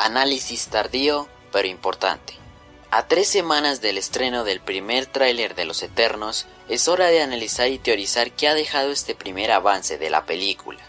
Análisis tardío, pero importante. A 3 semanas del estreno del primer tráiler de Los Eternos, es hora de analizar y teorizar qué ha dejado este primer avance de la película.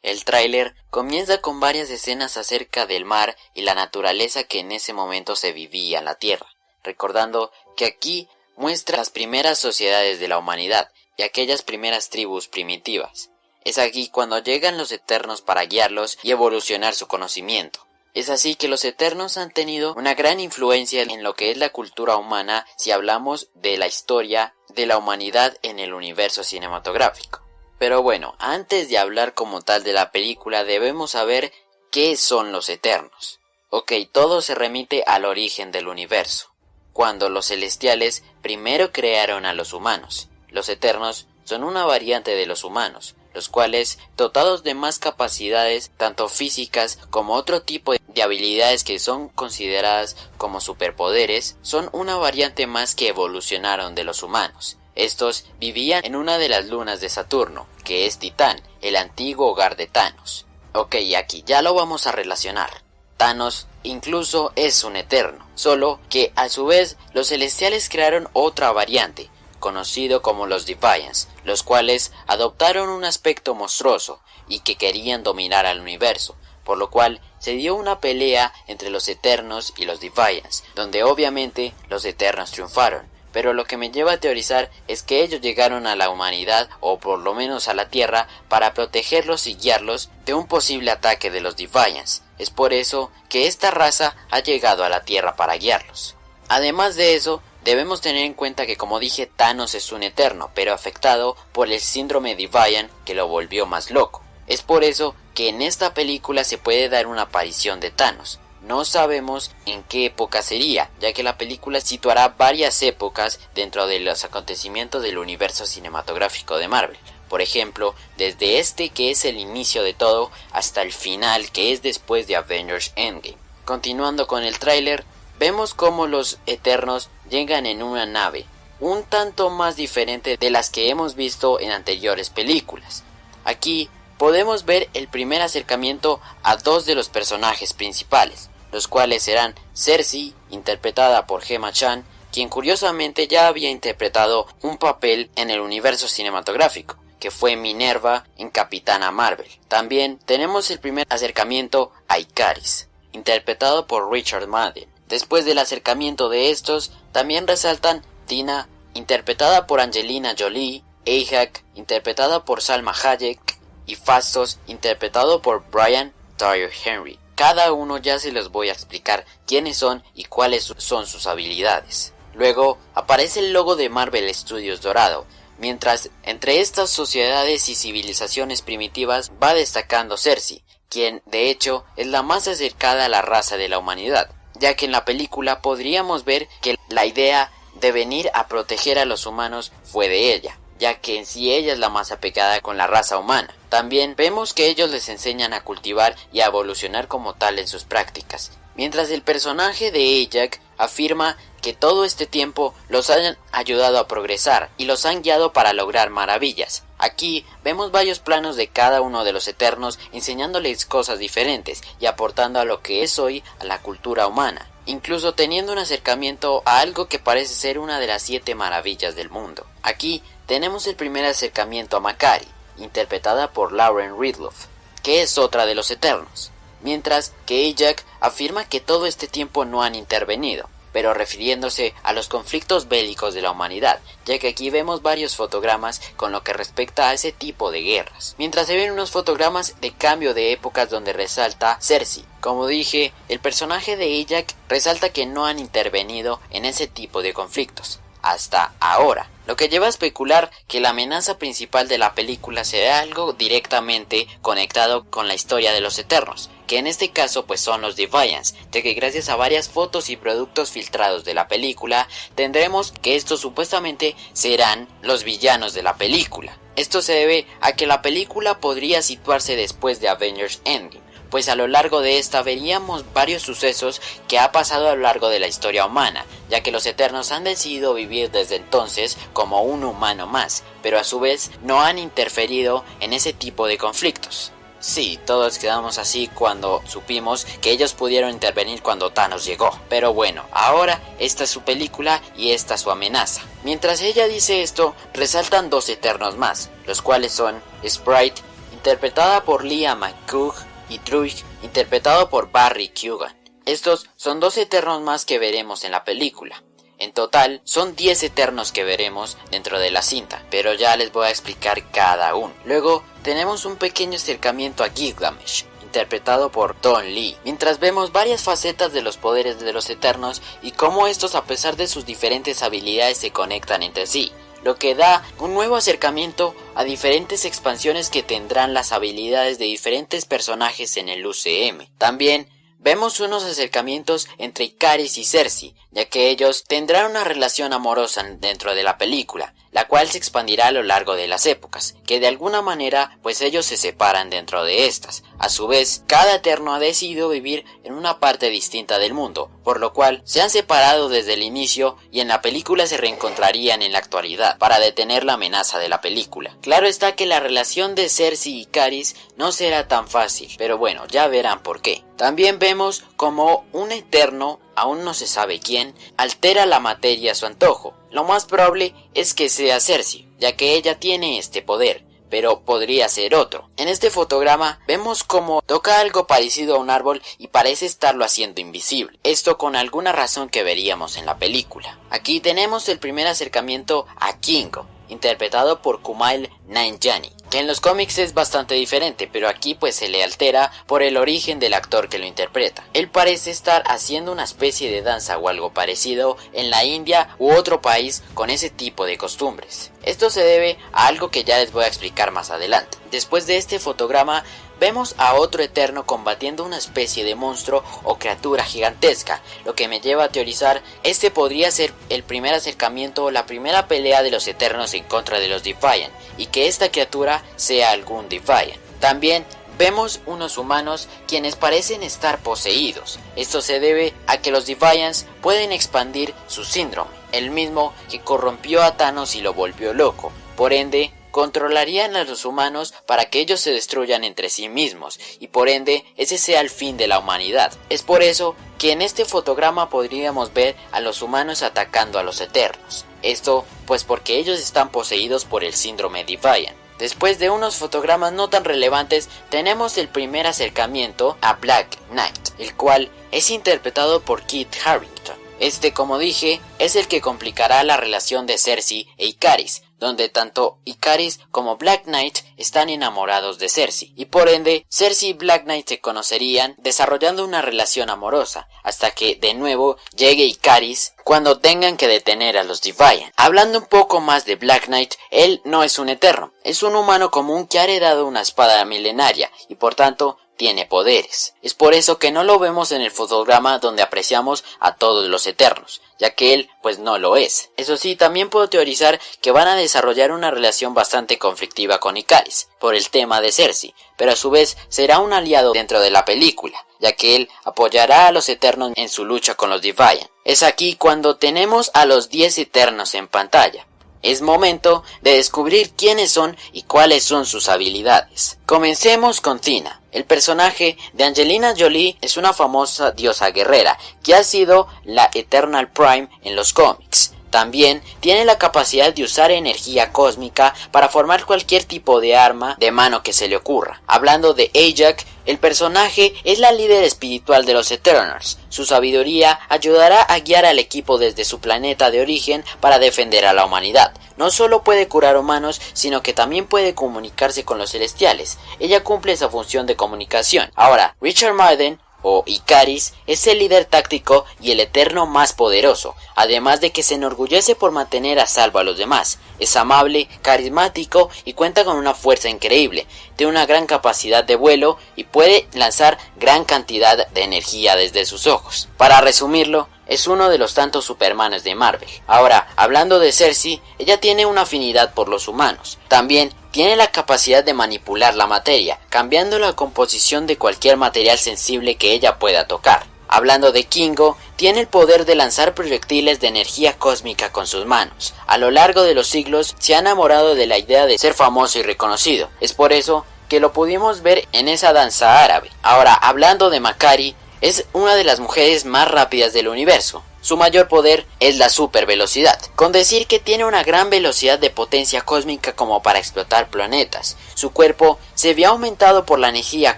El tráiler comienza con varias escenas acerca del mar y la naturaleza que en ese momento se vivía en la Tierra, recordando que aquí muestra las primeras sociedades de la humanidad y aquellas primeras tribus primitivas. Es aquí cuando llegan los Eternos para guiarlos y evolucionar su conocimiento. Es así que los Eternos han tenido una gran influencia en lo que es la cultura humana si hablamos de la historia de la humanidad en el universo cinematográfico. Pero bueno, antes de hablar como tal de la película debemos saber qué son los Eternos. Ok, todo se remite al origen del universo, cuando los celestiales primero crearon a los humanos. Los Eternos son una variante de los humanos, los cuales, dotados de más capacidades, tanto físicas como otro tipo de habilidades que son consideradas como superpoderes, son una variante más que evolucionaron de los humanos. Estos vivían en una de las lunas de Saturno, que es Titán, el antiguo hogar de Thanos. Ok, aquí ya lo vamos a relacionar. Thanos incluso es un Eterno, solo que a su vez los celestiales crearon otra variante, conocido como los Deviants, los cuales adoptaron un aspecto monstruoso y que querían dominar al universo, por lo cual se dio una pelea entre los Eternos y los Deviants, donde obviamente los Eternos triunfaron. Pero lo que me lleva a teorizar es que ellos llegaron a la humanidad, o por lo menos a la Tierra, para protegerlos y guiarlos de un posible ataque de los Deviants. Es por eso que esta raza ha llegado a la Tierra para guiarlos. Además de eso, debemos tener en cuenta que, como dije, Thanos es un Eterno, pero afectado por el síndrome Deviant que lo volvió más loco. Es por eso que en esta película se puede dar una aparición de Thanos. No sabemos en qué época sería, ya que la película situará varias épocas dentro de los acontecimientos del universo cinematográfico de Marvel. Por ejemplo, desde este que es el inicio de todo hasta el final que es después de Avengers Endgame. Continuando con el tráiler, vemos cómo los Eternos llegan en una nave, un tanto más diferente de las que hemos visto en anteriores películas. Aquí podemos ver el primer acercamiento a dos de los personajes principales, los cuales serán Sersi, interpretada por Gemma Chan, quien curiosamente ya había interpretado un papel en el universo cinematográfico, que fue Minerva en Capitana Marvel. También tenemos el primer acercamiento a Ikaris, interpretado por Richard Madden. Después del acercamiento de estos, también resaltan Tina, interpretada por Angelina Jolie, Ahak, interpretada por Salma Hayek, y Phastos, interpretado por Brian Tyree Henry. Cada uno ya se los voy a explicar quiénes son y cuáles son sus habilidades. Luego aparece el logo de Marvel Studios dorado, mientras entre estas sociedades y civilizaciones primitivas va destacando Sersi, quien de hecho es la más acercada a la raza de la humanidad, ya que en la película podríamos ver que la idea de venir a proteger a los humanos fue de ella, ya que en sí ella es la más apegada con la raza humana. También vemos que ellos les enseñan a cultivar y a evolucionar como tal en sus prácticas, mientras el personaje de Ahak afirma que todo este tiempo los han ayudado a progresar y los han guiado para lograr maravillas. Aquí vemos varios planos de cada uno de los Eternos enseñándoles cosas diferentes y aportando a lo que es hoy a la cultura humana, incluso teniendo un acercamiento a algo que parece ser una de las 7 maravillas del mundo. Aquí tenemos el primer acercamiento a Makkari, interpretada por Lauren Ridloff, que es otra de los Eternos, mientras que Ahak afirma que todo este tiempo no han intervenido, pero refiriéndose a los conflictos bélicos de la humanidad, ya que aquí vemos varios fotogramas con lo que respecta a ese tipo de guerras, mientras se ven unos fotogramas de cambio de épocas donde resalta Sersi. Como dije, el personaje de Ahak resalta que no han intervenido en ese tipo de conflictos hasta ahora, lo que lleva a especular que la amenaza principal de la película será algo directamente conectado con la historia de los Eternos, que en este caso pues son los Deviants, ya que gracias a varias fotos y productos filtrados de la película tendremos que estos supuestamente serán los villanos de la película. Esto se debe a que la película podría situarse después de Avengers Endgame, pues a lo largo de esta veríamos varios sucesos que ha pasado a lo largo de la historia humana, ya que los Eternos han decidido vivir desde entonces como un humano más, pero a su vez no han interferido en ese tipo de conflictos. Sí, todos quedamos así cuando supimos que ellos pudieron intervenir cuando Thanos llegó. Pero bueno, ahora esta es su película y esta es su amenaza. Mientras ella dice esto, resaltan dos Eternos más, los cuales son Sprite, interpretada por Leah McCoog, y Druig, interpretado por Barry Keoghan. Estos son dos Eternos más que veremos en la película. En total, son 10 Eternos que veremos dentro de la cinta, pero ya les voy a explicar cada uno. Luego, tenemos un pequeño acercamiento a Gilgamesh, interpretado por Don Lee, mientras vemos varias facetas de los poderes de los Eternos y cómo estos, a pesar de sus diferentes habilidades, se conectan entre sí, lo que da un nuevo acercamiento a diferentes expansiones que tendrán las habilidades de diferentes personajes en el UCM. También vemos unos acercamientos entre Ikaris y Sersi, ya que ellos tendrán una relación amorosa dentro de la película, la cual se expandirá a lo largo de las épocas, que de alguna manera pues ellos se separan dentro de estas. A su vez, cada Eterno ha decidido vivir en una parte distinta del mundo, por lo cual se han separado desde el inicio y en la película se reencontrarían en la actualidad para detener la amenaza de la película. Claro está que la relación de Sersi y Ikaris no será tan fácil, pero bueno, ya verán por qué. También vemos como un Eterno, aún no se sabe quién, altera la materia a su antojo. Lo más probable es que sea Sersi, ya que ella tiene este poder, pero podría ser otro. En este fotograma vemos cómo toca algo parecido a un árbol y parece estarlo haciendo invisible. Esto con alguna razón que veríamos en la película. Aquí tenemos el primer acercamiento a Kingo, interpretado por Kumail Nanjiani, que en los cómics es bastante diferente, pero aquí pues se le altera por el origen del actor que lo interpreta. Él parece estar haciendo una especie de danza o algo parecido en la India u otro país con ese tipo de costumbres. Esto se debe a algo que ya les voy a explicar más adelante. Después de este fotograma vemos a otro Eterno combatiendo una especie de monstruo o criatura gigantesca, lo que me lleva a teorizar este podría ser el primer acercamiento o la primera pelea de los Eternos en contra de los Defiant, y que esta criatura sea algún Defiant. También vemos unos humanos quienes parecen estar poseídos. Esto se debe a que los Defiants pueden expandir su síndrome, el mismo que corrompió a Thanos y lo volvió loco. Por ende, controlarían a los humanos para que ellos se destruyan entre sí mismos y por ende ese sea el fin de la humanidad. Es por eso que en este fotograma podríamos ver a los humanos atacando a los Eternos. Esto pues porque ellos están poseídos por el síndrome Defiant. Después de unos fotogramas no tan relevantes tenemos el primer acercamiento a Black Knight, el cual es interpretado por Kit Harington. Este, como dije, es el que complicará la relación de Sersi e Ikaris, donde tanto Ikaris como Black Knight están enamorados de Sersi, y por ende Sersi y Black Knight se conocerían desarrollando una relación amorosa, hasta que de nuevo llegue Ikaris cuando tengan que detener a los Defiant. Hablando un poco más de Black Knight, él no es un Eterno, es un humano común que ha heredado una espada milenaria y por tanto tiene poderes. Es por eso que no lo vemos en el fotograma donde apreciamos a todos los Eternos, ya que él pues no lo es. Eso sí, también puedo teorizar que van a desarrollar una relación bastante conflictiva con Ikaris, por el tema de Sersi, pero a su vez será un aliado dentro de la película, ya que él apoyará a los Eternos en su lucha con los Defiant. Es aquí cuando tenemos a los 10 Eternos en pantalla. Es momento de descubrir quiénes son y cuáles son sus habilidades. Comencemos con Thena. El personaje de Angelina Jolie es una famosa diosa guerrera que ha sido la Eternal Prime en los cómics. También tiene la capacidad de usar energía cósmica para formar cualquier tipo de arma de mano que se le ocurra. Hablando de Ajax, el personaje es la líder espiritual de los Eternals. Su sabiduría ayudará a guiar al equipo desde su planeta de origen para defender a la humanidad. No solo puede curar humanos, sino que también puede comunicarse con los celestiales. Ella cumple esa función de comunicación. Ahora, Richard Madden o Ikaris es el líder táctico y el Eterno más poderoso, además de que se enorgullece por mantener a salvo a los demás. Es amable, carismático y cuenta con una fuerza increíble, tiene una gran capacidad de vuelo y puede lanzar gran cantidad de energía desde sus ojos. Para resumirlo, es uno de los tantos Supermanes de Marvel. Ahora, hablando de Cersei, ella tiene una afinidad por los humanos. También tiene la capacidad de manipular la materia, cambiando la composición de cualquier material sensible que ella pueda tocar. Hablando de Kingo, tiene el poder de lanzar proyectiles de energía cósmica con sus manos. A lo largo de los siglos se ha enamorado de la idea de ser famoso y reconocido. Es por eso que lo pudimos ver en esa danza árabe. Ahora, hablando de Makkari, es una de las mujeres más rápidas del universo. Su mayor poder es la supervelocidad, con decir que tiene una gran velocidad de potencia cósmica como para explotar planetas. Su cuerpo se ve aumentado por la energía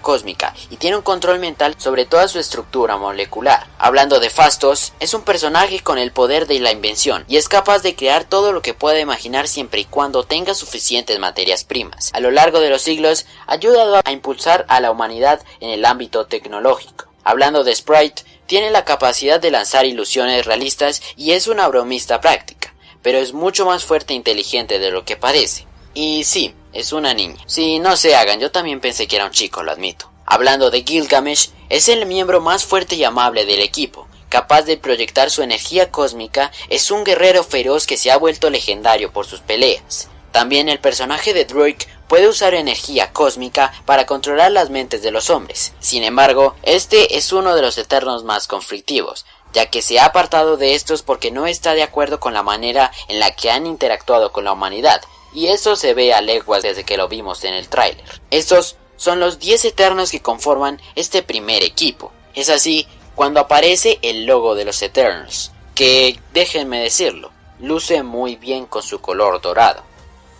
cósmica y tiene un control mental sobre toda su estructura molecular. Hablando de Phastos, es un personaje con el poder de la invención y es capaz de crear todo lo que pueda imaginar siempre y cuando tenga suficientes materias primas. A lo largo de los siglos ha ayudado a impulsar a la humanidad en el ámbito tecnológico. Hablando de Sprite, tiene la capacidad de lanzar ilusiones realistas y es una bromista práctica, pero es mucho más fuerte e inteligente de lo que parece. Y sí, es una niña. Sí, no se hagan, yo también pensé que era un chico, lo admito. Hablando de Gilgamesh, es el miembro más fuerte y amable del equipo. Capaz de proyectar su energía cósmica, es un guerrero feroz que se ha vuelto legendario por sus peleas. También el personaje de Druig puede usar energía cósmica para controlar las mentes de los hombres. Sin embargo, este es uno de los Eternos más conflictivos, ya que se ha apartado de estos porque no está de acuerdo con la manera en la que han interactuado con la humanidad, y eso se ve a leguas desde que lo vimos en el tráiler. Estos son los 10 Eternos que conforman este primer equipo. Es así cuando aparece el logo de los Eternos, que, déjenme decirlo, luce muy bien con su color dorado.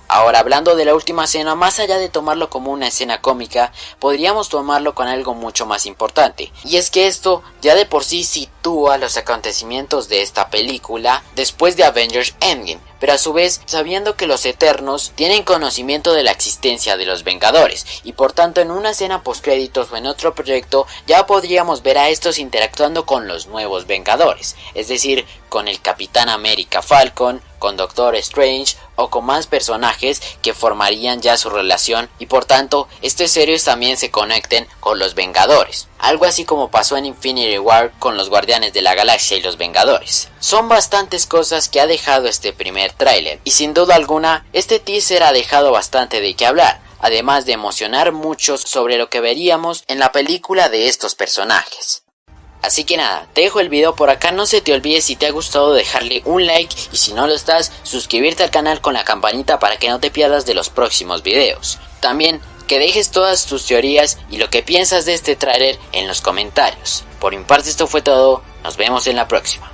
Ahora, hablando de la última escena, más allá de tomarlo como una escena cómica, podríamos tomarlo con algo mucho más importante. Y es que esto ya de por sí sitúa los acontecimientos de esta película después de Avengers Endgame, pero a su vez sabiendo que los Eternos tienen conocimiento de la existencia de los Vengadores, y por tanto en una escena postcréditos o en otro proyecto ya podríamos ver a estos interactuando con los nuevos Vengadores, es decir, con el Capitán América Falcon, con Doctor Strange o con más personajes que formarían ya su relación y por tanto estos héroes también se conecten con los Vengadores. Algo así como pasó en Infinity War con los Guardianes de la Galaxia y los Vengadores. Son bastantes cosas que ha dejado este primer tráiler y sin duda alguna este teaser ha dejado bastante de qué hablar, además de emocionar muchos sobre lo que veríamos en la película de estos personajes. Así que nada, te dejo el video por acá, no se te olvide si te ha gustado dejarle un like y si no lo estás, suscribirte al canal con la campanita para que no te pierdas de los próximos videos. También que dejes todas tus teorías y lo que piensas de este tráiler en los comentarios. Por mi parte esto fue todo, nos vemos en la próxima.